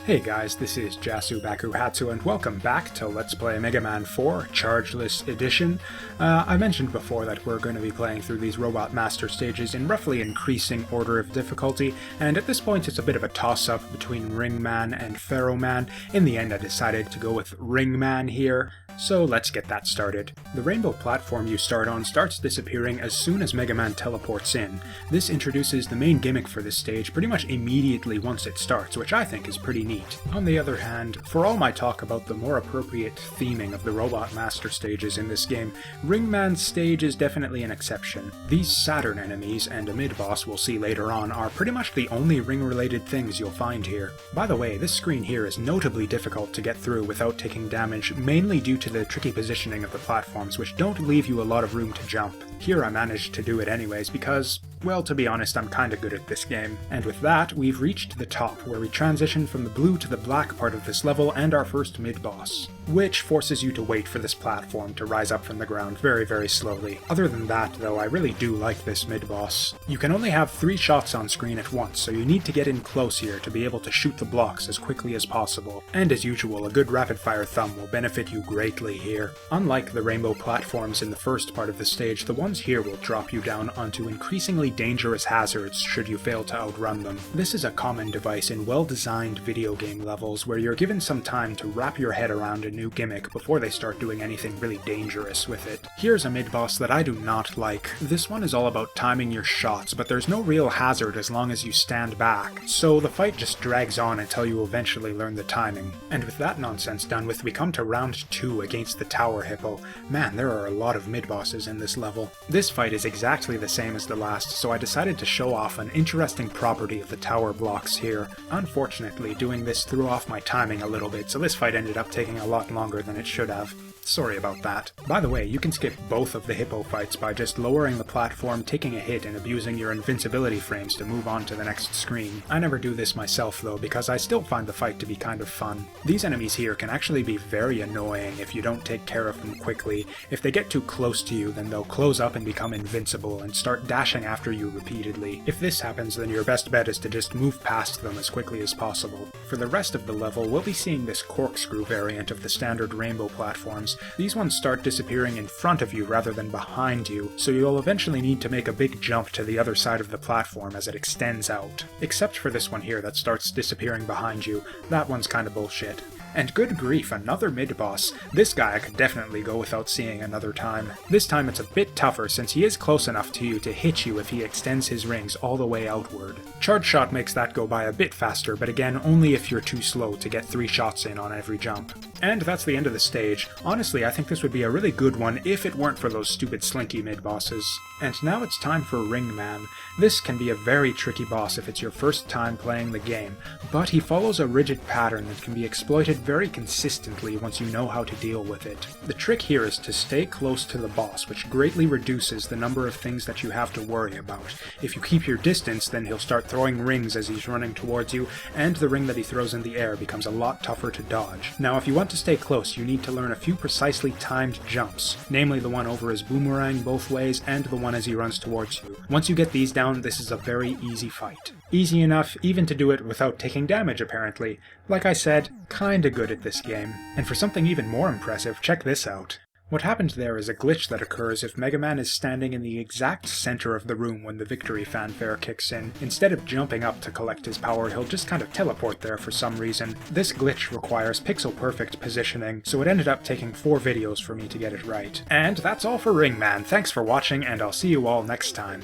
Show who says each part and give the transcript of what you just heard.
Speaker 1: Hey guys, this is Jasu Bakuhatsu and welcome back to Let's Play Mega Man 4 Chargeless Edition. I mentioned before that we're going to be playing through these Robot Master stages in roughly increasing order of difficulty, and at this point it's a bit of a toss-up between Ring Man and Pharaoh Man. In the end I decided to go with Ring Man here, so let's get that started. The rainbow platform you start on starts disappearing as soon as Mega Man teleports in. This introduces the main gimmick for this stage pretty much immediately once it starts, which I think is pretty neat. On the other hand, for all my talk about the more appropriate theming of the Robot Master stages in this game, Ring Man's stage is definitely an exception. These Saturn enemies, and a mid-boss we'll see later on, are pretty much the only ring-related things you'll find here. By the way, this screen here is notably difficult to get through without taking damage, mainly due to the tricky positioning of the platforms, which don't leave you a lot of room to jump. Here I managed to do it anyways because, well, to be honest, I'm kinda good at this game. And with that, we've reached the top, where we transition from the blue to the black part of this level and our first mid-boss, which forces you to wait for this platform to rise up from the ground very, very slowly. Other than that, though, I really do like this mid-boss. You can only have 3 shots on screen at once, so you need to get in close here to be able to shoot the blocks as quickly as possible. And as usual, a good rapid-fire thumb will benefit you greatly here. Unlike the rainbow platforms in the first part of the stage, the ones here will drop you down onto increasingly dangerous hazards should you fail to outrun them. This is a common device in well-designed video game levels where you're given some time to wrap your head around a new gimmick before they start doing anything really dangerous with it. Here's a mid-boss that I do not like. This one is all about timing your shots, but there's no real hazard as long as you stand back, so the fight just drags on until you eventually learn the timing. And with that nonsense done with, we come to round 2 against the Tower Hippo. Man, there are a lot of mid-bosses in this level. This fight is exactly the same as the last, so I decided to show off an interesting property of the tower blocks here. Unfortunately, doing this threw off my timing a little bit, so this fight ended up taking a lot longer than it should have. Sorry about that. By the way, you can skip both of the Hippo fights by just lowering the platform, taking a hit, and abusing your invincibility frames to move on to the next screen. I never do this myself though, because I still find the fight to be kind of fun. These enemies here can actually be very annoying if you don't take care of them quickly. If they get too close to you, then they'll close up and become invincible and start dashing after you repeatedly. If this happens, then your best bet is to just move past them as quickly as possible. For the rest of the level, we'll be seeing this corkscrew variant of the standard rainbow platforms. These ones start disappearing in front of you rather than behind you, so you'll eventually need to make a big jump to the other side of the platform as it extends out. Except for this one here that starts disappearing behind you. That one's kinda bullshit. And good grief, another mid-boss. This guy I could definitely go without seeing another time. This time it's a bit tougher since he is close enough to you to hit you if he extends his rings all the way outward. Charge Shot makes that go by a bit faster, but again, only if you're too slow to get 3 shots in on every jump. And that's the end of the stage. Honestly, I think this would be a really good one if it weren't for those stupid slinky mid-bosses. And now it's time for Ring Man. This can be a very tricky boss if it's your first time playing the game, but he follows a rigid pattern that can be exploited very consistently once you know how to deal with it. The trick here is to stay close to the boss, which greatly reduces the number of things that you have to worry about. If you keep your distance, then he'll start throwing rings as he's running towards you, and the ring that he throws in the air becomes a lot tougher to dodge. Now, if you want to stay close, you need to learn a few precisely timed jumps, namely the one over his boomerang both ways and the one as he runs towards you. Once you get these down, this is a very easy fight. Easy enough even to do it without taking damage, apparently. Like I said, kinda good at this game. And for something even more impressive, check this out. What happened there is a glitch that occurs if Mega Man is standing in the exact center of the room when the victory fanfare kicks in. Instead of jumping up to collect his power, he'll just kind of teleport there for some reason. This glitch requires pixel-perfect positioning, so it ended up taking 4 videos for me to get it right. And that's all for Ring Man. Thanks for watching, and I'll see you all next time.